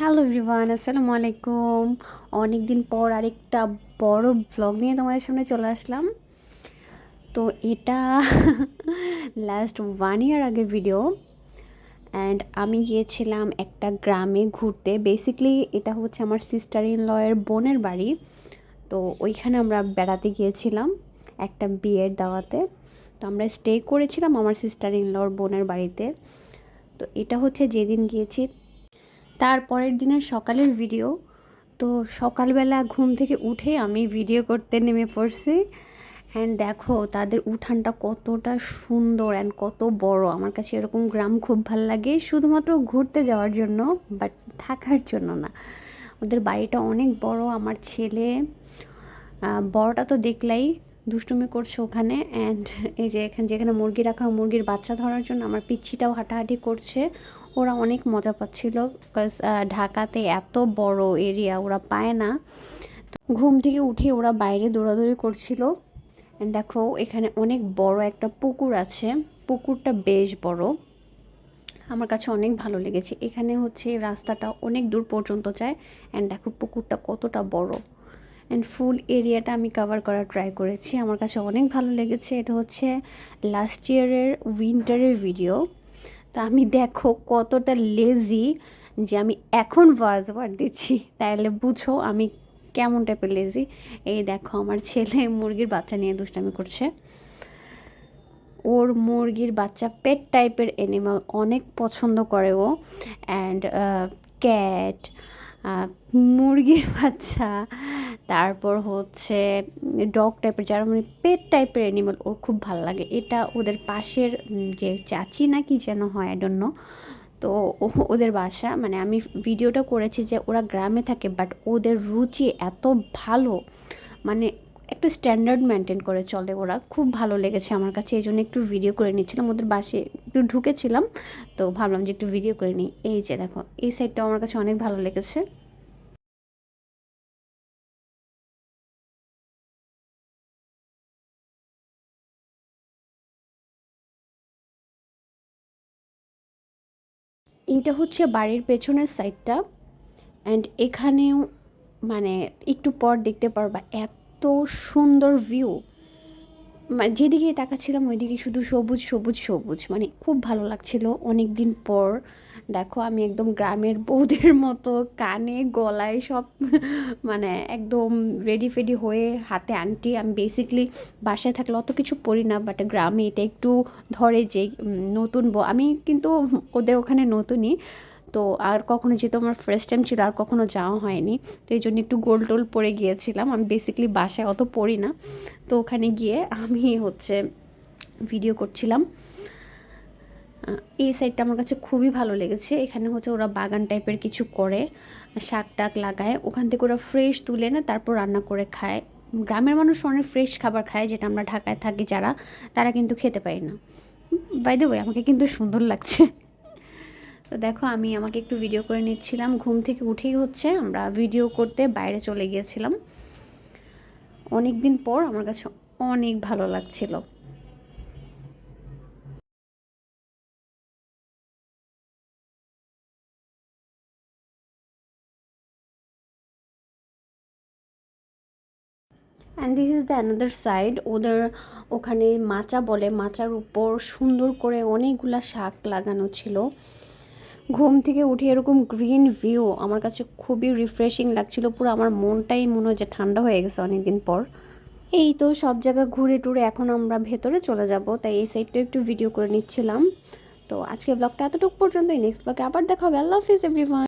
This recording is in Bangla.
হ্যালো এভরিওয়ান, আসসালামু আলাইকুম। অনেক দিন পর আরেকটা বড় ব্লগ নিয়ে তোমাদের সামনে চলে আসলাম। তো এটা লাস্ট 1 ইয়ার আগের ভিডিও। অ্যান্ড আমি গিয়েছিলাম একটা গ্রামে ঘুরতে। বেসিকলি এটা হচ্ছে আমার সিস্টার ইন লয়ের বোনের বাড়ি। তো ওইখানে আমরা বেড়াতে গিয়েছিলাম একটা বিয়ের দাওয়াতে। তো আমরা স্টে করেছিলাম আমার সিস্টার ইন লর বোনের বাড়িতে। তো এটা হচ্ছে যেদিন গিয়েছি তার পরের দিনের সকালের ভিডিও। তো সকালবেলা ঘুম থেকে উঠে আমি ভিডিও করতে নেমে পড়ছি। অ্যান্ড দেখো তাদের উঠানটা কতটা সুন্দর অ্যান্ড কত বড়। আমার কাছে এরকম গ্রাম খুব ভালো লাগে, শুধুমাত্র ঘুরতে যাওয়ার জন্য, বাট থাকার জন্য না। ওদের বাড়িটা অনেক বড়। আমার ছেলে বড়টা তো দেখলাই দুষ্টুমি করছে ওখানে। অ্যান্ড এই যে এখানে যেখানে মুরগি রাখা, মুরগির বাচ্চা ধরার জন্য আমার পিচ্ছিটাও হাঁটাহাঁটি করছে। ওরা অনেক মজা পাচ্ছিল, বিকজ ঢাকাতে এত বড় এরিয়া ওরা পায় না। ঘুম থেকে উঠে ওরা বাইরে দৌড়াদৌড়ি করছিল। অ্যান্ড দেখো এখানে অনেক বড় একটা পুকুর আছে। পুকুরটা বেশ বড়, আমার কাছে অনেক ভালো লেগেছে। এখানে হচ্ছে রাস্তাটা অনেক দূর পর্যন্ত যায়। অ্যান্ড দেখো পুকুরটা কতটা বড়। অ্যান্ড ফুল এরিয়াটা আমি কভার করার ট্রাই করেছি, আমার কাছে অনেক ভালো লেগেছে। এটা হচ্ছে লাস্ট ইয়ারের উইন্টারের ভিডিও। তো আমি দেখো কতটা লেজি যে আমি এখন ভয়েস ওভার দিচ্ছি, তাইলে বুঝো আমি কেমন টাইপের লেজি। এই দেখো আমার ছেলে মুরগির বাচ্চা নিয়ে দুষ্টামি করছে। ওর মুরগির বাচ্চা পেট টাইপের অ্যানিমাল অনেক পছন্দ করে ও। অ্যান্ড ক্যাট, মুরগির বাচ্চা, তারপর হচ্ছে ডগ টাইপের, যারা মানে পেট টাইপের অ্যানিমাল ওর খুব ভালো লাগে। এটা ওদের পাশের যে চাচি না কি যেন হয়, আই ডোন্ট নো। তো ওদের বাসা, মানে আমি ভিডিওটা করেছি যে ওরা গ্রামে থাকে, বাট ওদের রুচি এত ভালো, মানে একটা স্ট্যান্ডার্ড মেনটেন করে চলে ওরা। খুব ভালো লেগেছে আমার কাছে, এই জন্য একটু ভিডিও করে নিচ্ছিলাম। ওদের বাসে একটু ঢুকেছিলাম, তো ভাবলাম যে একটু ভিডিও করে নিই। এই যে দেখো এই সাইডটাও আমার কাছে অনেক ভালো লেগেছে। এইটা হচ্ছে বাড়ির পেছনের সাইডটা। অ্যান্ড এখানেও মানে একটু পর দেখতে পারবা এত সুন্দর ভিউ। মানে যেদিকেই তাকাচ্ছিলাম ওইদিকে শুধু সবুজ সবুজ সবুজ, মানে খুব ভালো লাগছিল অনেক দিন পর। দেখো আমি একদম গ্রামের বউদের মতো কানে গলায় সব মানে একদম রেডি ফেডি হয়ে, হাতে আংটি। আমি বেসিকলি বাসায় থাকলে অত কিছু পরি না, বাট গ্রামে এটা একটু ধরে যে নতুন বউ। আমি কিন্তু ওদের ওখানে নতুনই, তো আর কখনো, যেহেতু আমার ফার্স্ট টাইম ছিল, আর কখনো যাওয়া হয়নি। তো এই জন্য একটু গোল টোল পরে গিয়েছিলাম। আমি বেসিক্যালি বাসায় অত পড়ি না। তো ওখানে গিয়ে আমি হচ্ছে ভিডিও করছিলাম। এই সাইডটা আমার কাছে খুবই ভালো লেগেছে। এখানে হচ্ছে ওরা বাগান টাইপের কিছু করে, শাক টাক লাগায়, ওখান থেকে ওরা ফ্রেশ তুলে না তারপর রান্না করে খায়। গ্রামের মানুষ অনেক ফ্রেশ খাবার খায়, যেটা আমরা ঢাকায় থাকি যারা, তারা কিন্তু খেতে পারি না। বাই দ্য ওয়ে আমাকে কিন্তু সুন্দর লাগছে। তো দেখো আমি আমাকে একটু ভিডিও করে নিচ্ছিলাম। ঘুম থেকে উঠেই হচ্ছে আমরা ভিডিও করতে বাইরে চলে গিয়েছিলাম। অনেক দিন পর আমার কাছে অনেক ভালো লাগছিল। And this is the another side. ওদের ওখানে মাচা বলে, মাচার উপর সুন্দর করে অনেকগুলা শাক লাগানো ছিল। ঘুম থেকে উঠে এরকম গ্রিন ভিউ আমার কাছে খুবই রিফ্রেশিং লাগছিল। পুরো আমার মনটাই মনে হয় যে ঠান্ডা হয়ে গেছে অনেকদিন পর। এই তো সব জায়গা ঘুরে টুরে এখন আমরা ভেতরে চলে যাব, তাই এই সাইডটা একটু ভিডিও করে নিচ্ছিলাম। তো আজকের ব্লগটা এতটুকু পর্যন্তই। নেক্সট ব্লগে আবার দেখা হবে। আল্লাহ হাফিজ এভরিওয়ান।